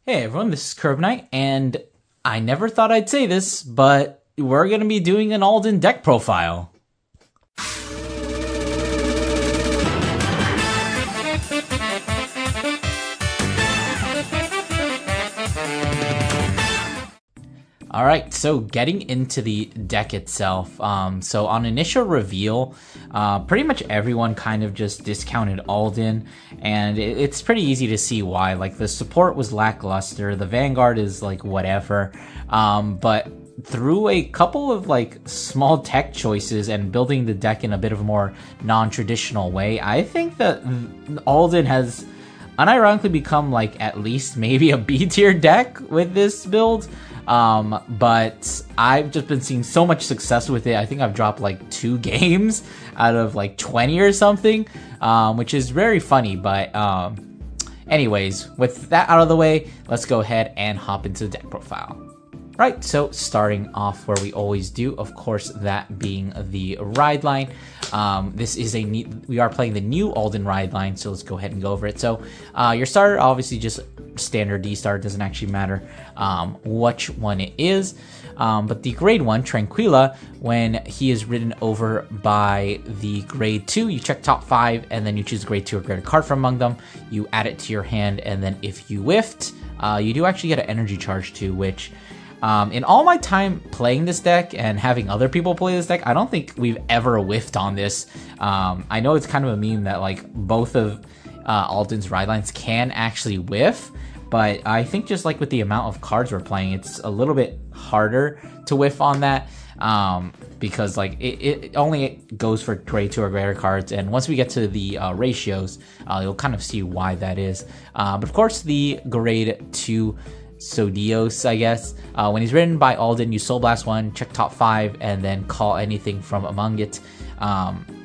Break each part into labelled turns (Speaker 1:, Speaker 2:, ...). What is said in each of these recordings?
Speaker 1: Hey everyone, this is Curve Knight, and I never thought I'd say this, but we're going to be doing an Alden deck profile. Alright, so getting into the deck itself, so on initial reveal, pretty much everyone kind of just discounted Alden, and it's pretty easy to see why. Like, the support was lackluster, the Vanguard is like whatever, but through a couple of like small tech choices and building the deck in a bit of a more non-traditional way, I think that Alden has unironically become like at least maybe a B-tier deck with this build. But I've just been seeing so much success with it. I think I've dropped like 2 games out of like 20 or something, which is very funny. But anyways, with that out of the way, let's go ahead and hop into the deck profile. Right, so starting off where we always do, of course, that being the ride line. This is we are playing the new Alden ride line, so let's go ahead and go over it. So your starter, obviously just standard D star, doesn't actually matter which one it is. But the grade 1, Tranquilla, when he is ridden over by the grade 2, you check top 5, and then you choose grade 2 or greater card from among them. You add it to your hand, and then if you whiffed, you do actually get an energy charge too, which in all my time playing this deck and having other people play this deck, I don't think we've ever whiffed on this. I know it's kind of a meme that like both of Alden's ride lines can actually whiff, but I think just like with the amount of cards we're playing, it's a little bit harder to whiff on that, because like it only goes for grade 2 or greater cards, and once we get to the ratios, you'll kind of see why that is. But of course, the grade 2 Sodios, I guess, when he's ridden by Alden, you Soul Blast 1, check top 5, and then call anything from among it.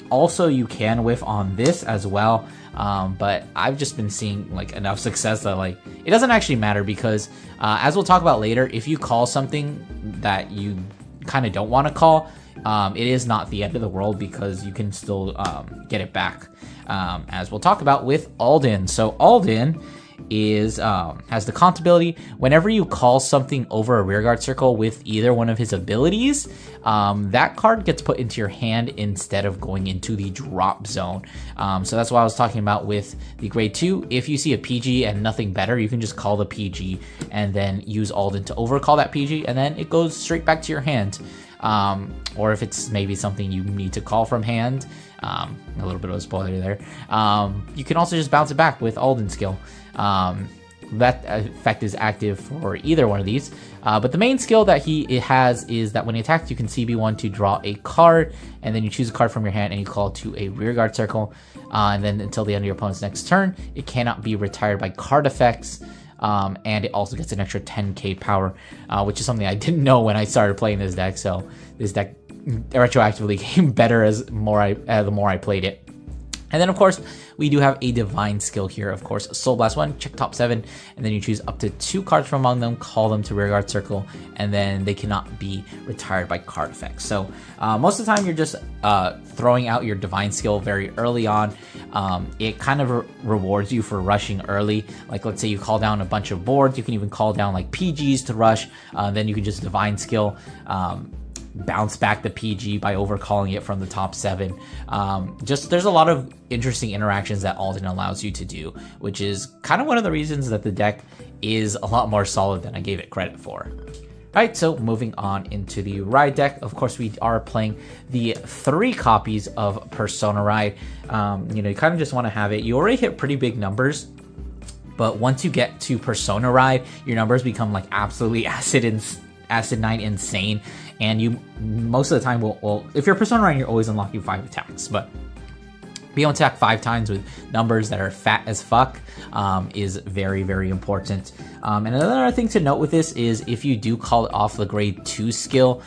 Speaker 1: Also, you can whiff on this as well, but I've just been seeing like enough success that like it doesn't actually matter, because as we'll talk about later, if you call something that you kind of don't want to call, it is not the end of the world, because you can still get it back, as we'll talk about with Alden. So Alden is has the Count ability. Whenever you call something over a rearguard circle with either one of his abilities, that card gets put into your hand instead of going into the drop zone. So that's what I was talking about with the grade 2. If you see a PG and nothing better, you can just call the PG and then use Alden to overcall that PG, and then it goes straight back to your hand. Or if it's maybe something you need to call from hand, a little bit of a spoiler there, you can also just bounce it back with Alden skill. That effect is active for either one of these, but the main skill that he has is that when he attacks, you can CB1 to draw a card, and then you choose a card from your hand and you call it to a rearguard circle, and then until the end of your opponent's next turn, it cannot be retired by card effects. And it also gets an extra 10k power, which is something I didn't know when I started playing this deck, so this deck retroactively came better the more I played it. And then, of course, we do have a divine skill here, of course. Soul Blast 1, check top 7, and then you choose up to 2 cards from among them, call them to rearguard circle, and then they cannot be retired by card effects. So most of the time, you're just throwing out your divine skill very early on. It kind of rewards you for rushing early. Like, let's say you call down a bunch of boards, you can even call down like PGs to rush, then you can just divine skill, bounce back the PG by overcalling it from the top 7. There's a lot of interesting interactions that Alden allows you to do, which is kind of one of the reasons that the deck is a lot more solid than I gave it credit for. Alright, so moving on into the Ride deck, of course we are playing the 3 copies of Persona Ride. You kind of just want to have it. You already hit pretty big numbers, but once you get to Persona Ride, your numbers become like absolutely acidine insane, and you most of the time will if you're Persona Ride, you're always unlocking 5 attacks, but being able to attack 5 times with numbers that are fat as fuck is very, very important. And another thing to note with this is if you do call it off the grade 2 skill,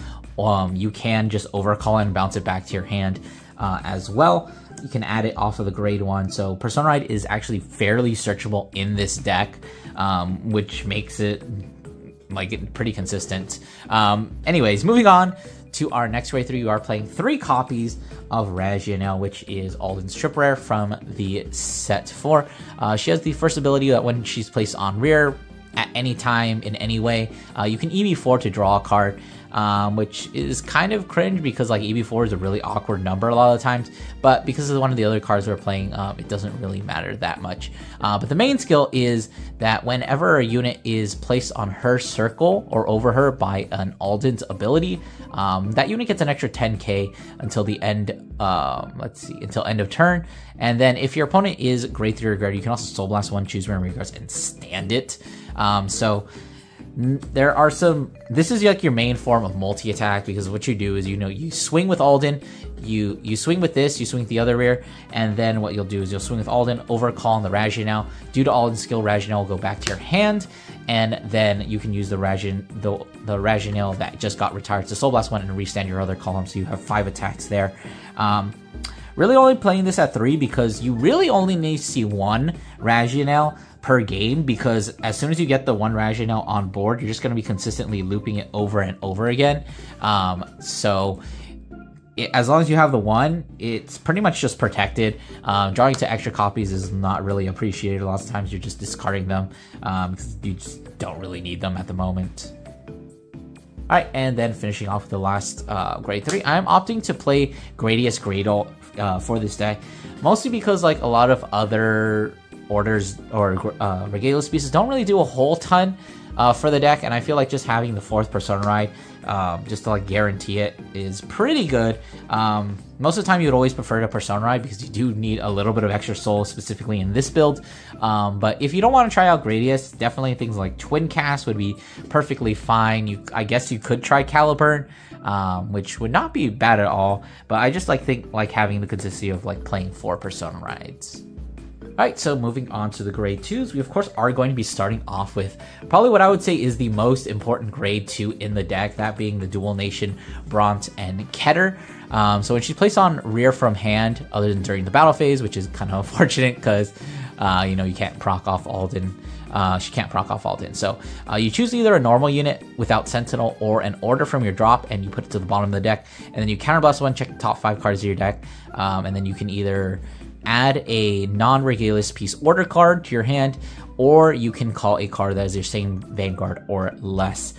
Speaker 1: you can just overcall and bounce it back to your hand as well. You can add it off of the grade 1. So Persona Ride is actually fairly searchable in this deck, which makes it like pretty consistent. Anyways, moving on to our next grade 3, we are playing 3 copies of Razianel, which is Alden's trip rare from the set 4. She has the first ability that when she's placed on rear, at any time in any way. You can EV4 to draw a card, which is kind of cringe because like EV4 is a really awkward number a lot of the times, but because of one of the other cards we're playing, it doesn't really matter that much. But the main skill is that whenever a unit is placed on her circle or over her by an Alden's ability, that unit gets an extra 10k until the end, until end of turn. And then if your opponent is Grade 3 or greater, you can also Soul Blast one, choose memory cards, and stand it. So there are some, this is like your main form of multi-attack, because what you do is, you swing with Alden, you swing with this, you swing with the other rear, and then what you'll do is you'll swing with Alden, overcall on the Rationale. Due to Alden's skill, Rationale will go back to your hand, and then you can use the Rationale that just got retired to Soul Blast one and restand your other column, so you have 5 attacks there. Really only playing this at 3 because you really only need to see 1 Rationale per game, because as soon as you get the 1 Rationale on board, you're just going to be consistently looping it over and over again. As long as you have the 1, it's pretty much just protected. Drawing to extra copies is not really appreciated. Lots of times you're just discarding them because you just don't really need them at the moment. Alright, and then finishing off with the last Grade 3, I'm opting to play Gradius Gradle for this deck, mostly because like a lot of other orders or Regalius pieces don't really do a whole ton for the deck, and I feel like just having the 4th Persona Ride just to like guarantee it is pretty good. Most of the time you would always prefer to Persona Ride because you do need a little bit of extra soul, specifically in this build. But if you don't want to try out Gradius, definitely things like Twin Cast would be perfectly fine. I guess you could try Caliburn, which would not be bad at all, but I just think having the consistency of like playing 4 Persona Rides. Alright, so moving on to the Grade 2s, we of course are going to be starting off with probably what I would say is the most important Grade 2 in the deck, that being the Dual Nation, Bront, and Keter. So when she's placed on rear from hand, other than during the battle phase, which is kind of unfortunate because, you can't proc off Alden. She can't proc off Alden. So you choose either a normal unit without Sentinel or an order from your drop, and you put it to the bottom of the deck. And then you counterblast 1, check the top 5 cards of your deck, and then you can either add a non-Regalius piece order card to your hand, or you can call a card that is your same Vanguard or less.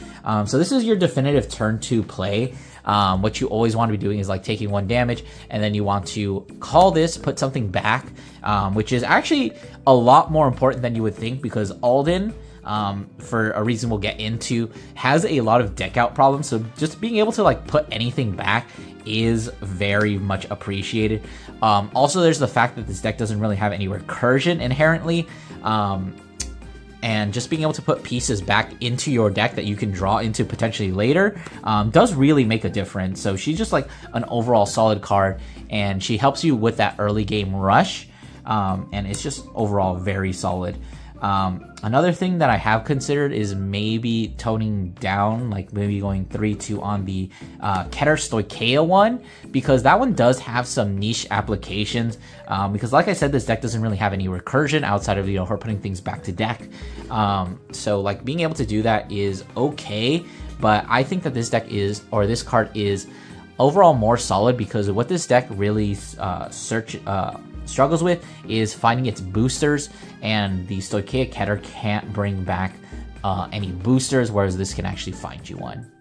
Speaker 1: So this is your definitive turn 2 play. What you always want to be doing is like taking 1 damage, and then you want to call this, put something back, which is actually a lot more important than you would think, because Alden, for a reason we'll get into, has a lot of deck out problems. So just being able to like put anything back is very much appreciated. Also, there's the fact that this deck doesn't really have any recursion inherently, and just being able to put pieces back into your deck that you can draw into potentially later does really make a difference. So she's just like an overall solid card, and she helps you with that early game rush, and it's just overall very solid. Another thing that I have considered is maybe toning down, like maybe going 3-2 on the Keter Stoicheia one, because that one does have some niche applications, because like I said, this deck doesn't really have any recursion outside of her putting things back to deck. So like being able to do that is okay, but I think that this deck is, or this card is overall more solid, because what this deck really struggles with is finding its boosters, and the Stoicheia Keter can't bring back any boosters, whereas this can actually find you one.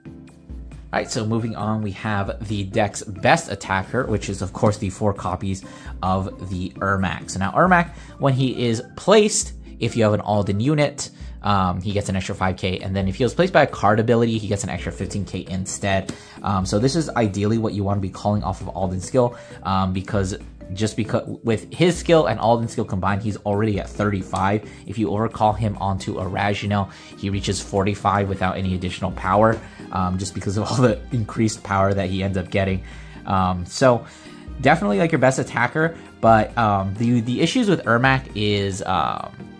Speaker 1: Alright, so moving on, we have the deck's best attacker, which is of course the 4 copies of the Ermac. So now Ermac, when he is placed, if you have an Alden unit, he gets an extra 5k, and then if he was placed by a card ability, he gets an extra 15k instead. So this is ideally what you want to be calling off of Alden's skill, because with his skill and Alden's skill combined, he's already at 35. If you overcall him onto a Rationale, he reaches 45 without any additional power, just because of all the increased power that he ends up getting. So definitely like your best attacker, but the issues with Ermac is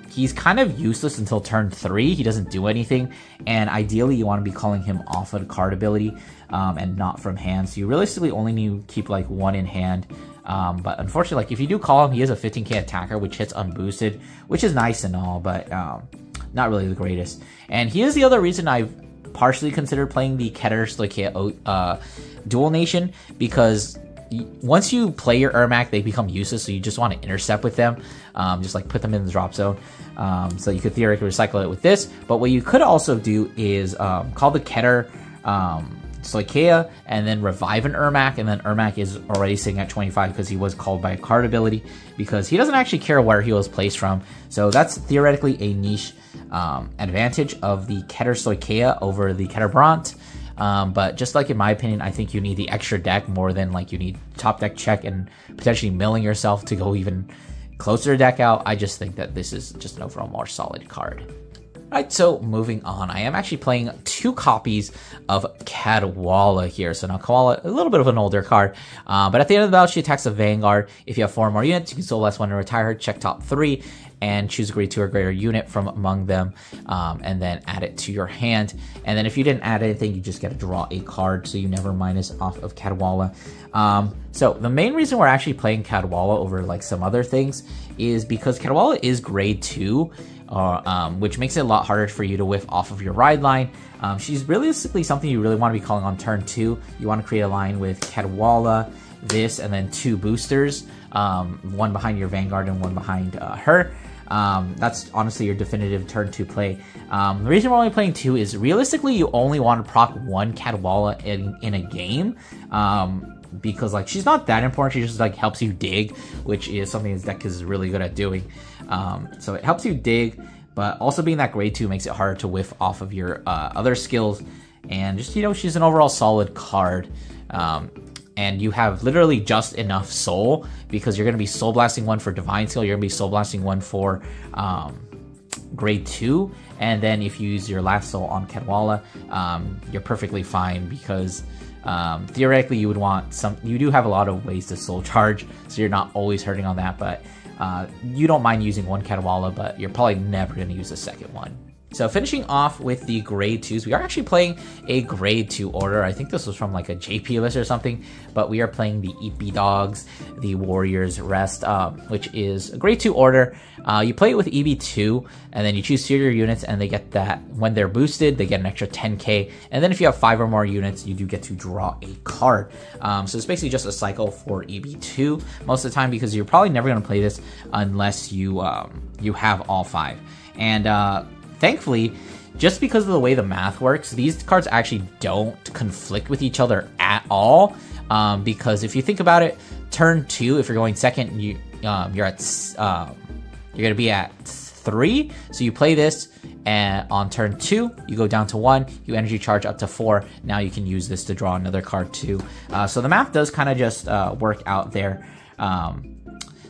Speaker 1: he's kind of useless until turn 3. He doesn't do anything, and ideally you want to be calling him off of the card ability and not from hand. So you realistically only need to keep like 1 in hand. But unfortunately, like if you do call him, he is a 15k attacker, which hits unboosted, which is nice and all, but not really the greatest. And he is the other reason I've partially considered playing the Keter Stoicheia Dual Nation, because once you play your Ermac, they become useless, so you just want to intercept with them. Just like put them in the drop zone. So you could theoretically recycle it with this. But what you could also do is call the Keter Soikea and then revive an Ermac, and then Ermac is already sitting at 25 because he was called by a card ability, because he doesn't actually care where he was placed from. So that's theoretically a niche advantage of the Keter Soikea over the Keter Bront. But just like in my opinion, I think you need the extra deck more than like you need top deck check and potentially milling yourself to go even closer to deck out. I just think that this is just an overall more solid card. Alright, so moving on, I am actually playing 2 copies of Cadwalla here. So now Cadwalla, a little bit of an older card, but at the end of the battle, she attacks a Vanguard. If you have 4 or more units, you can Soul Blast 1 and retire her, check top 3, and choose a grade 2 or greater unit from among them, and then add it to your hand. And then if you didn't add anything, you just get to draw a card, so you never minus off of Cadwalla. So the main reason we're actually playing Cadwalla over like some other things is because Cadwalla is grade 2, which makes it a lot harder for you to whiff off of your ride line. She's realistically something you really want to be calling on turn 2. You want to create a line with Cadwalla, this, and then 2 boosters, one behind your Vanguard and one behind her. That's honestly your definitive turn 2 play. The reason we're only playing 2 is realistically you only want to proc 1 Cadwalla in a game, because like she's not that important. She just like helps you dig, which is something this deck is really good at doing. So it helps you dig, but also being that grade 2 makes it harder to whiff off of your other skills. And just, you know, she's an overall solid card. And you have literally just enough soul, because you're going to be soul blasting 1 for divine skill, you're going to be soul blasting 1 for grade 2, and then if you use your last soul on Cadwalla, you're perfectly fine, because theoretically you would want you do have a lot of ways to soul charge, so you're not always hurting on that, but you don't mind using 1 Cadwalla, but you're probably never going to use the second one. So finishing off with the grade 2s, we are actually playing a grade 2 order. I think this was from like a JP list or something, but we are playing the EP Dogs, the Warriors Rest, which is a grade 2 order. You play it with EB2, and then you choose 2 of your units, and they get that, when they're boosted, they get an extra 10k, and then if you have 5 or more units, you do get to draw a card. So it's basically just a cycle for EB2 most of the time, because you're probably never going to play this unless you you have all 5. And thankfully, just because of the way the math works, these cards actually don't conflict with each other at all. Because if you think about it, turn 2, if you're going second, you're going to be at 3. So you play this, and on turn 2, you go down to 1. You energy charge up to 4. Now you can use this to draw another card too. So the math does kind of just work out there.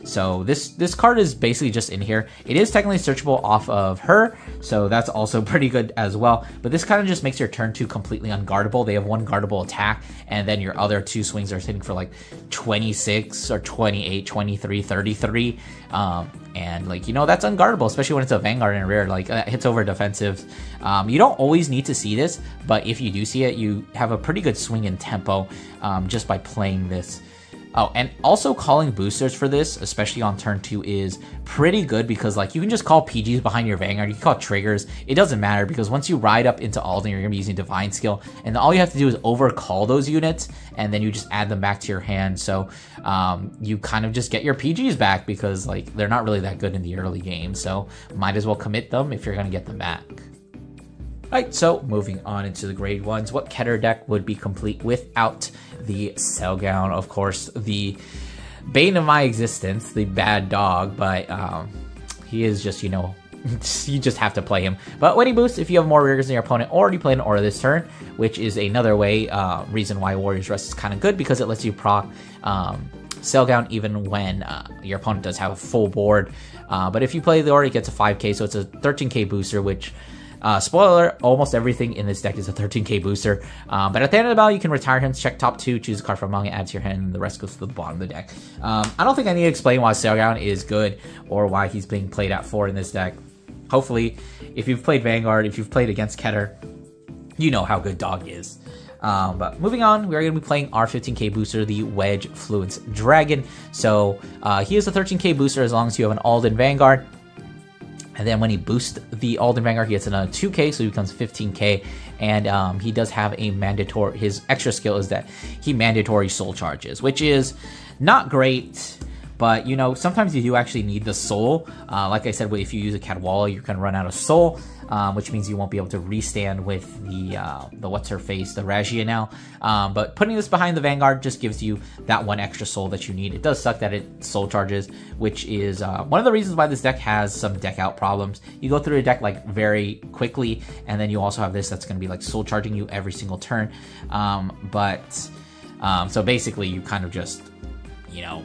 Speaker 1: So this card is basically just in here. It is technically searchable off of her, so that's also pretty good as well. But this kind of just makes your turn 2 completely unguardable. They have 1 guardable attack, and then your other 2 swings are hitting for like 26 or 28, 23, 33. And like, you know, that's unguardable, especially when it's a Vanguard and a rare, like that hits over defensive. You don't always need to see this, but if you do see it, you have a pretty good swing in tempo just by playing this. Oh, and also calling boosters for this, especially on turn 2, is pretty good, because like you can just call PGs behind your Vanguard, you can call triggers, it doesn't matter, because once you ride up into Alden, you're going to be using Divine Skill, and all you have to do is overcall those units, and then you just add them back to your hand. So you kind of just get your PGs back, because like they're not really that good in the early game, so might as well commit them if you're going to get them back. Alright, so moving on into the grade 1s, what Keter deck would be complete without the Cellgown? Of course, the bane of my existence, the bad dog, but he is just, you know, you just have to play him. But when he boosts, if you have more Riggers than your opponent, or you play an Aura this turn, which is another way, reason why Warriors Rest is kind of good, because it lets you proc Cellgown even when your opponent does have a full board. But if you play the Aura, it gets a 5k, so it's a 13k booster, which... spoiler, almost everything in this deck is a 13k booster, but at the end of the battle you can retire him, check top 2, choose a card from among it, add to your hand, and the rest goes to the bottom of the deck. I don't think I need to explain why Cellgown is good, or why he's being played at 4 in this deck. Hopefully, if you've played Vanguard, if you've played against Keter, you know how good Dog is. But moving on, we are going to be playing our 15k booster, the Wedge Fluence Dragon. So he is a 13k booster as long as you have an Alden Vanguard. And then when he boosts the Alden Vanguard, he gets another 2k, so he becomes 15k. And he does have a mandatory, his extra skill is that he mandatory soul charges, which is not great. But, you know, sometimes you do actually need the soul. Like I said, if you use a Cadwalla, you can run out of soul, which means you won't be able to restand with the what's-her-face, the Ragia now. But putting this behind the Vanguard just gives you that one extra soul that you need. It does suck that it soul charges, which is one of the reasons why this deck has some deck out problems. You go through a deck like very quickly, and then you also have this that's going to be like soul charging you every single turn. So basically you kind of just, you know,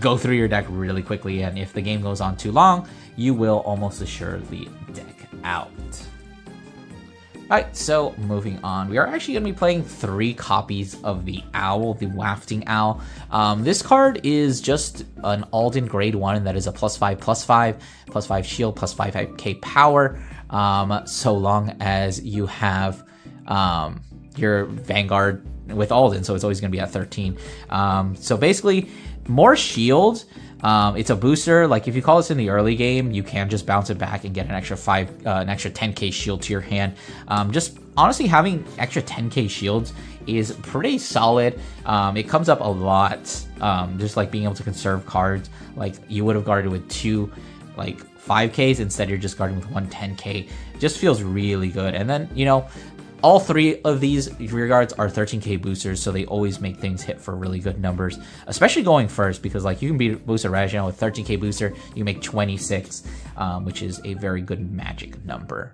Speaker 1: go through your deck really quickly, and if the game goes on too long, you will almost assuredly deck out. Alright, so moving on, we are actually going to be playing 3 copies of the Owl, the Wafting Owl. This card is just an Alden grade 1 that is a +5/+5 shield, +5k power, so long as you have your Vanguard with Alden, so it's always going to be at 13. So basically, more shield. It's a booster. Like if you call this in the early game, you can just bounce it back and get an extra 10k shield to your hand. Just honestly, having extra 10k shields is pretty solid. It comes up a lot. Just like being able to conserve cards. Like you would have guarded with 2 like 5ks, instead you're just guarding with 1 10k. Just feels really good. And then, you know, all 3 of these rear guards are 13k boosters, so they always make things hit for really good numbers, especially going first, because like you can boost a Rajan with 13k booster, you make 26, which is a very good magic number.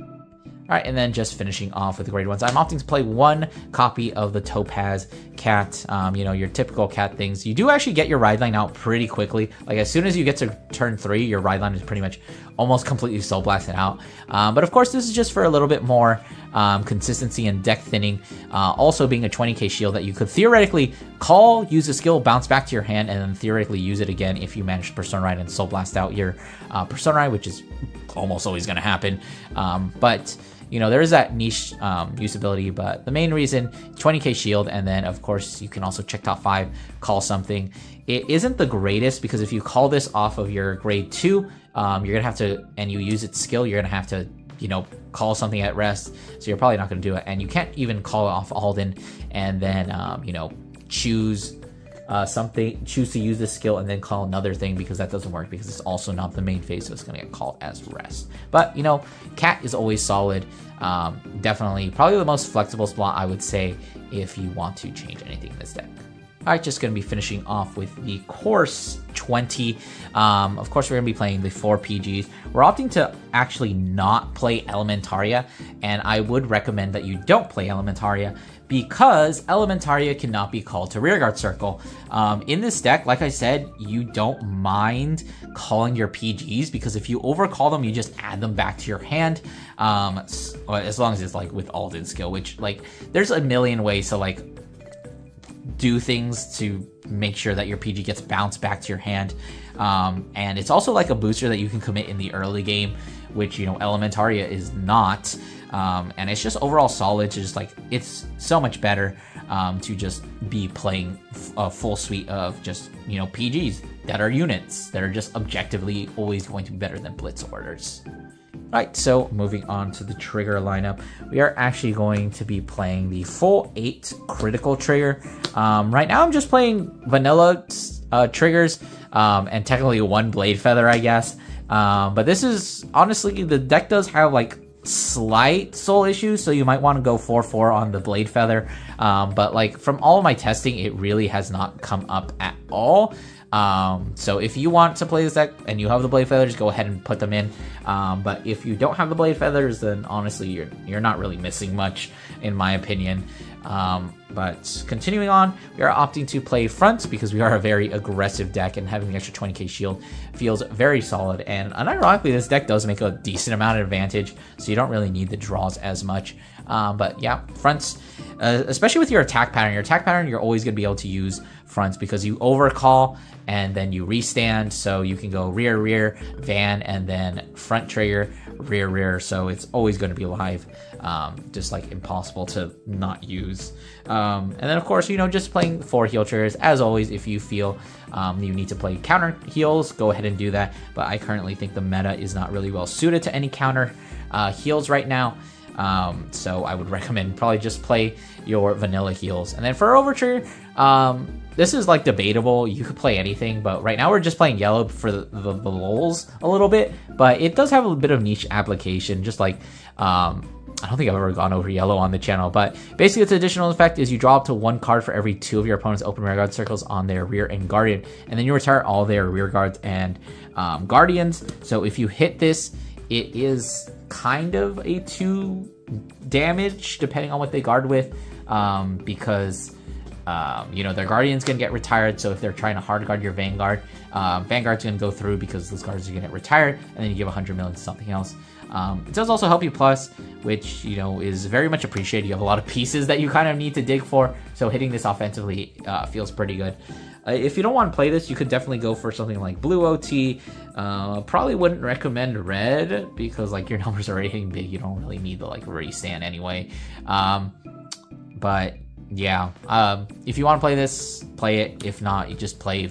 Speaker 1: Alright, and then just finishing off with the grade 1s, I'm opting to play 1 copy of the Topaz Cat, you know, your typical cat things. You do actually get your ride line out pretty quickly. Like as soon as you get to turn 3, your ride line is pretty much almost completely soul blasted out. But of course, this is just for a little bit more consistency and deck thinning. Also being a 20k shield that you could theoretically call, use a skill, bounce back to your hand, and then theoretically use it again if you manage to Persona Ride and soul blast out your Persona Ride, which is almost always going to happen. But you know, there is that niche usability, but the main reason, 20k shield, and then of course you can also check top 5, call something. It isn't the greatest, because if you call this off of your grade 2, you're gonna have to, and you use its skill, you're gonna have to, you know, call something at rest, so you're probably not gonna do it, and you can't even call off Alden and then you know, choose choose to use this skill and then call another thing, because that doesn't work, because it's also not the main phase, so it's gonna get called as rest. But you know, Cat is always solid. Definitely probably the most flexible slot, I would say, if you want to change anything in this deck. Alright, just going to be finishing off with the Course 20. Of course, we're going to be playing the 4 PGs. We're opting to actually not play Elementaria, and I would recommend that you don't play Elementaria, because Elementaria cannot be called to Rearguard Circle. In this deck, like I said, you don't mind calling your PGs, because if you overcall them, you just add them back to your hand. As long as it's like with Alden skill, which like there's a million ways to like do things to make sure that your PG gets bounced back to your hand. And it's also like a booster that you can commit in the early game, which, you know, Elementaria is not. And it's just overall solid to just like, it's so much better to just be playing a full suite of just, you know, PGs that are units that are just objectively always going to be better than Blitz orders. Alright, so moving on to the trigger lineup, we are actually going to be playing the full 8 critical trigger. Right now I'm just playing vanilla triggers, and technically 1 blade feather, I guess. But this is, honestly, the deck does have like slight soul issues, so you might want to go 4/4 on the blade feather. But like from all of my testing, it really has not come up at all. So if you want to play this deck and you have the blade feathers, go ahead and put them in. But if you don't have the blade feathers, then honestly you're not really missing much, in my opinion. But continuing on, we are opting to play fronts because we are a very aggressive deck, and having the extra 20k shield feels very solid. And unironically, this deck does make a decent amount of advantage, so you don't really need the draws as much. But yeah, fronts, especially with your attack pattern, you're always going to be able to use fronts because you overcall and then you restand, so you can go rear, van, and then front trigger, rare, so it's always going to be live. Just like impossible to not use. And then of course, you know, just playing 4 heal triggers. As always, if you feel you need to play counter heals, go ahead and do that. But I currently think the meta is not really well suited to any counter heals right now. So I would recommend probably just play your vanilla heals. And then for Overture, this is like debatable. You could play anything, but right now we're just playing yellow for the lulz a little bit. But it does have a bit of niche application, just like I don't think I've ever gone over yellow on the channel, but basically its additional effect is you draw up to 1 card for every 2 of your opponent's open rear guard circles on their rear and guardian, and then you retire all their rear guards and guardians. So if you hit this, it is kind of a 2 damage depending on what they guard with, because you know, their guardian's gonna get retired. So if they're trying to hard guard your Vanguard, Vanguard's gonna go through because those guards are gonna get retired, and then you give 100 million to something else. It does also help you plus, which, you know, is very much appreciated. You have a lot of pieces that you kind of need to dig for, so hitting this offensively feels pretty good. If you don't want to play this, you could definitely go for something like blue OT. Probably wouldn't recommend red because like your numbers are already hitting big. You don't really need the like restand anyway. But yeah, if you want to play this, play it. If not, you just play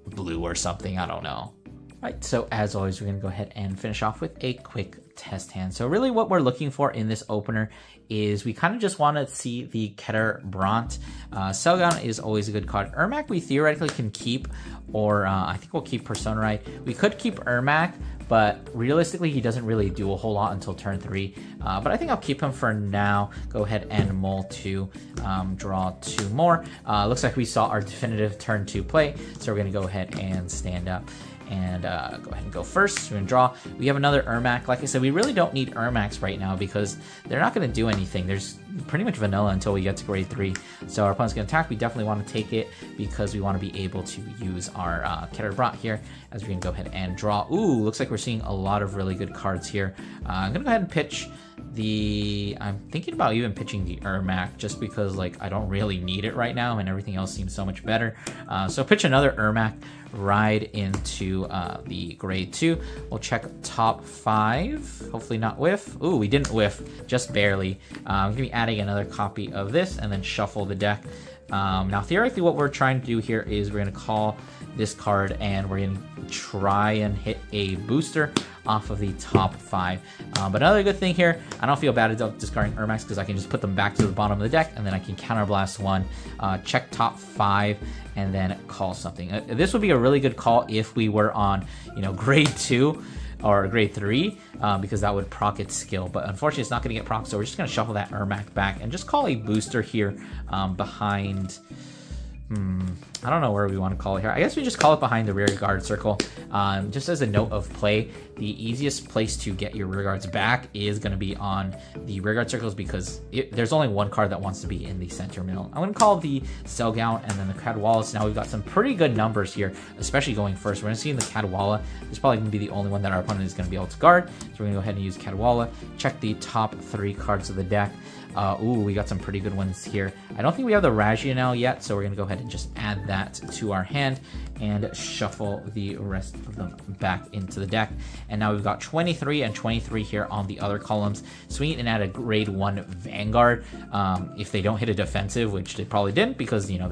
Speaker 1: blue or something. I don't know. Right, so as always, we're going to go ahead and finish off with a quick test hand. So really what we're looking for in this opener is we kind of just want to see the Keter Bront. Selgown is always a good card. Ermac we theoretically can keep, or I think we'll keep Persona Ride. We could keep Ermac, but realistically he doesn't really do a whole lot until turn 3. But I think I'll keep him for now. Go ahead and mull 2, draw 2 more. Looks like we saw our definitive turn 2 play, so we're going to go ahead and stand up and go ahead and go first. We're gonna draw. We have another Ermac. Like I said, we really don't need Ermacs right now because they're not gonna do anything. There's pretty much vanilla until we get to grade 3. So our opponent's gonna attack. We definitely want to take it because we want to be able to use our Keter Bront here as we're gonna go ahead and draw. Ooh, looks like we're seeing a lot of really good cards here. I'm gonna go ahead and pitch I'm thinking about even pitching the Ermac just because like I don't really need it right now and everything else seems so much better. So pitch another Ermac, ride into the grade 2. We'll check top 5, hopefully not whiff. Ooh, we didn't whiff, just barely. I'm gonna be adding another copy of this and then shuffle the deck. Now theoretically what we're trying to do here is we're gonna call this card and we're gonna try and hit a booster off of the top 5. But another good thing here, I don't feel bad about discarding Ermacs because I can just put them back to the bottom of the deck and then I can counterblast 1, check top 5, and then call something. This would be a really good call if we were on, you know, grade 2 or grade 3, because that would proc its skill. But unfortunately, it's not going to get proc, so we're just going to shuffle that Ermac back and just call a booster here behind... I don't know where we want to call it here. I guess we just call it behind the rear guard circle. Just as a note of play, the easiest place to get your rear guards back is going to be on the rear guard circles because there's only 1 card that wants to be in the center middle. I'm going to call the Selgown and then the Cadwallace. Now we've got some pretty good numbers here, especially going first. We're going to see in the Cadwalla, this is probably going to be the only one that our opponent is going to be able to guard. So we're going to go ahead and use Cadwalla. Check the top 3 cards of the deck. Ooh, we got some pretty good ones here. I don't think we have the Rationale yet, so we're going to go ahead and just add that to our hand and shuffle the rest of them back into the deck. And now we've got 23 and 23 here on the other columns. Swing and add a grade 1 Vanguard. If they don't hit a defensive, which they probably didn't because, you know,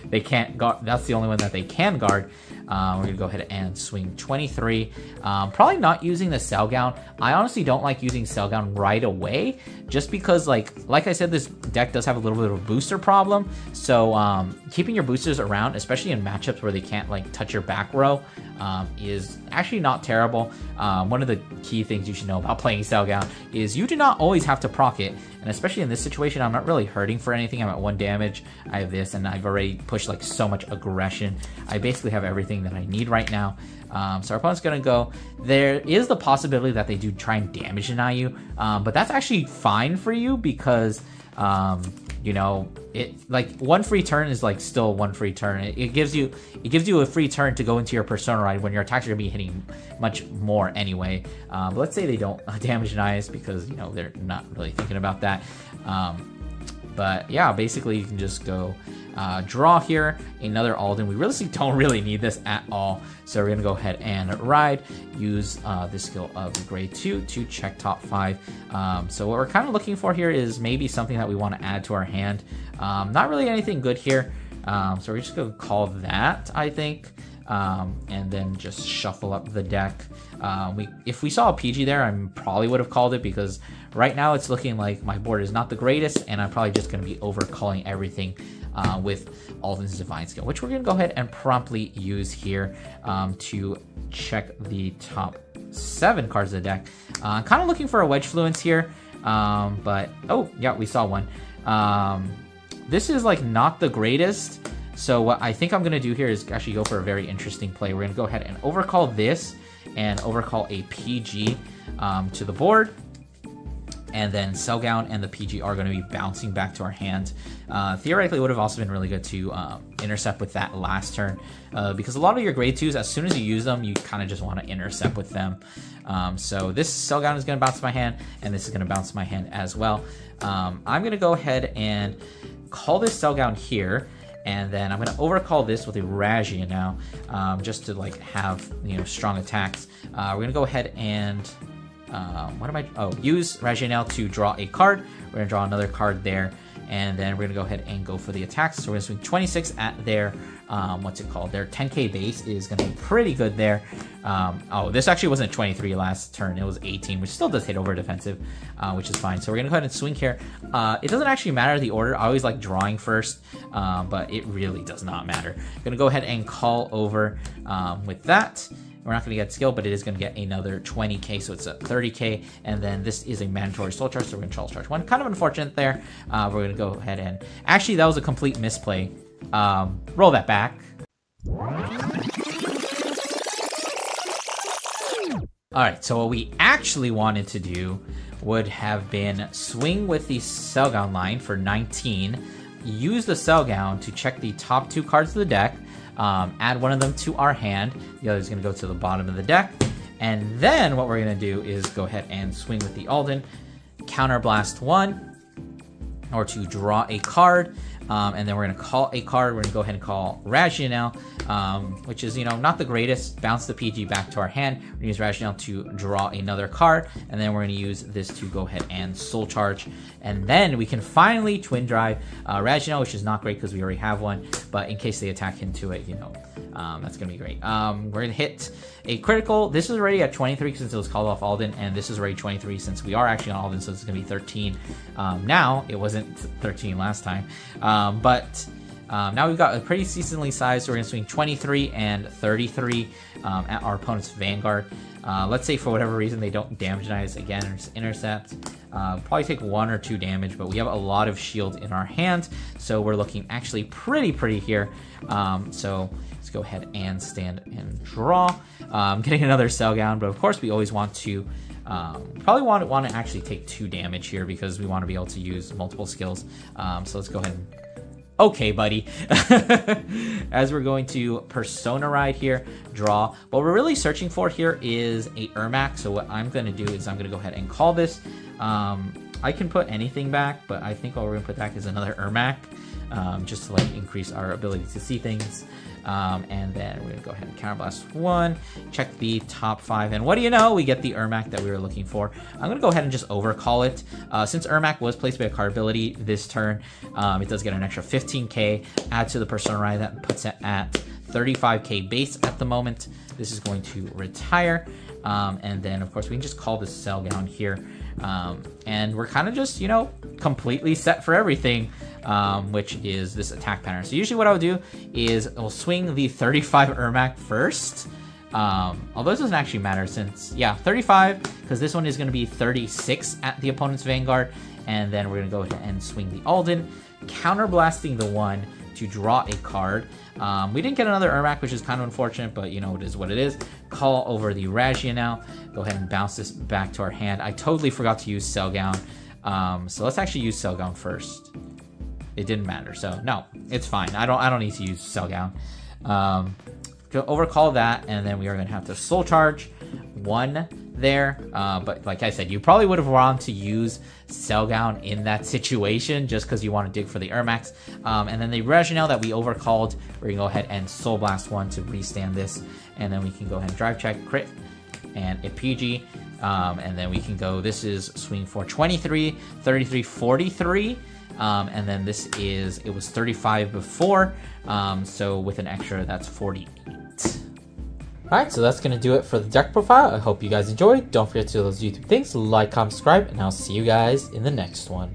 Speaker 1: they can't guard. That's the only one that they can guard. We're going to go ahead and swing 23. Probably not using the Selgown. I honestly don't like using Selgown right away just because, like I said, this deck does have a little bit of a booster problem. So keeping your boosters around, especially in matchups where they can't like touch your back row, is actually not terrible. One of the key things you should know about playing Selgown is you do not always have to proc it. And especially in this situation, I'm not really hurting for anything. I'm at 1 damage. I have this, and I've already pushed like so much aggression. I basically have everything that I need right now. So our opponent's gonna go. There is the possibility that they do try and damage deny you, but that's actually fine for you because you know, it like 1 free turn is like still 1 free turn. It gives you a free turn to go into your Persona Ride when your attacks are gonna be hitting much more anyway. But let's say they don't damage deny us because, you know, they're not really thinking about that. But yeah, basically you can just go draw here another Alden. We really don't really need this at all, so we're gonna go ahead and ride, use this skill of grade 2 to check top 5. So what we're kind of looking for here is maybe something that we want to add to our hand. Not really anything good here, so we're just gonna call that, I think. And then just shuffle up the deck. If we saw a PG there, I probably would have called it, because right now it's looking like my board is not the greatest, and I'm probably just going to be overcalling everything with Alden's Divine Skill, which we're going to go ahead and promptly use here to check the top 7 cards of the deck. Kind of looking for a Wedge Fluence here, but oh yeah, we saw one. This is like not the greatest. So what I think I'm going to do here is actually go for a very interesting play. We're going to go ahead and overcall this and overcall a PG to the board. And then Cellgown and the PG are going to be bouncing back to our hand. Theoretically, it would have also been really good to intercept with that last turn. Because a lot of your grade 2s, as soon as you use them, you kind of just want to intercept with them. So this Cellgown is going to bounce my hand, and this is going to bounce my hand as well. I'm going to go ahead and call this Cellgown here. And then I'm going to overcall this with a Ragia now, just to like have, you know, strong attacks. We're going to go ahead and use Ragia now to draw a card. We're going to draw another card there, and then we're going to go ahead and go for the attacks. So we're going to swing 26 at their what's it called? Their 10k base is going to be pretty good there. Oh, this actually wasn't 23 last turn. It was 18, which still does hit over defensive, which is fine. So we're going to go ahead and swing here. It doesn't actually matter the order. I always like drawing first, but it really does not matter. I'm going to go ahead and call over with that. We're not going to get skill, but it is going to get another 20k, so it's a 30k, and then this is a mandatory soul charge, so we're going to charge 1. Kind of unfortunate there. We're going to go ahead and... Actually, that was a complete misplay. Roll that back. Alright, so what we actually wanted to do would have been swing with the Cellgown line for 19, use the Cellgown to check the top 2 cards of the deck, add one of them to our hand, the other is going to go to the bottom of the deck, and then what we're going to do is go ahead and swing with the Alden, counterblast 1, or to draw a card, and then we're going to call a card. We're going to go ahead and call Ragia now, which is, you know, not the greatest. Bounce the PG back to our hand. We're going to use Ragia now to draw another card, and then we're going to use this to go ahead and soul charge, and then we can finally twin drive Ragia now, which is not great because we already have one, but in case they attack into it, you know, that's going to be great. We're going to hit a critical. This is already at 23 since it was called off Alden, and this is already 23 since we are actually on Alden, so it's going to be 13. Now, it wasn't 13 last time, but now we've got a pretty decently sized, so we're going to swing 23 and 33 at our opponent's Vanguard. Let's say for whatever reason they don't damage us again, or just intercept. Probably take 1 or 2 damage, but we have a lot of shield in our hand, so we're looking actually pretty here. So let's go ahead and stand and draw. Getting another Cellgown, but of course we always want to probably want to actually take 2 damage here because we want to be able to use multiple skills. So let's go ahead and... Okay, buddy. As we're going to Persona Ride here, draw. What we're really searching for here is a Ermac. So what I'm going to do is I'm going to go ahead and call this. I can put anything back, but I think what we're going to put back is another Ermac, just to like increase our ability to see things. And then we're going to go ahead and counterblast 1, check the top 5, and what do you know? We get the Ermac that we were looking for. I'm going to go ahead and just overcall it. Since Ermac was placed by a card ability this turn, it does get an extra 15k, add to the Persona Ride, that puts it at 35k base at the moment. This is going to retire, and then of course we can just call this Cellgown here, and we're kind of just, you know, completely set for everything, which is this attack pattern. So usually what I would do is I'll swing the 35 Ermac first, although this doesn't actually matter since, yeah, 35, because this one is going to be 36 at the opponent's Vanguard, and then we're going to go ahead and swing the Alden, counterblasting the 1 to draw a card. We didn't get another Ermac, which is kind of unfortunate, but you know, it is what it is. Call over the Ragia now. Go ahead and bounce this back to our hand. I totally forgot to use Cellgown. So let's actually use Cellgown first. It didn't matter, so no, it's fine. I don't need to use Cellgown. Go overcall that, and then we are going to have to soul charge. 1 there, but like I said, you probably would have wanted to use Selgown in that situation just because you want to dig for the Ermax. And then the Reginald that we overcalled, we're gonna go ahead and Soul Blast 1 to restand this, and then we can go ahead and Drive Check, crit, and a PG. And then we can go, this is swing for 23, 33, 43. And then this is, it was 35 before, so with an extra, that's 48. Alright, so that's going to do it for the deck profile. I hope you guys enjoyed. Don't forget to do those YouTube things, like, comment, subscribe, and I'll see you guys in the next one.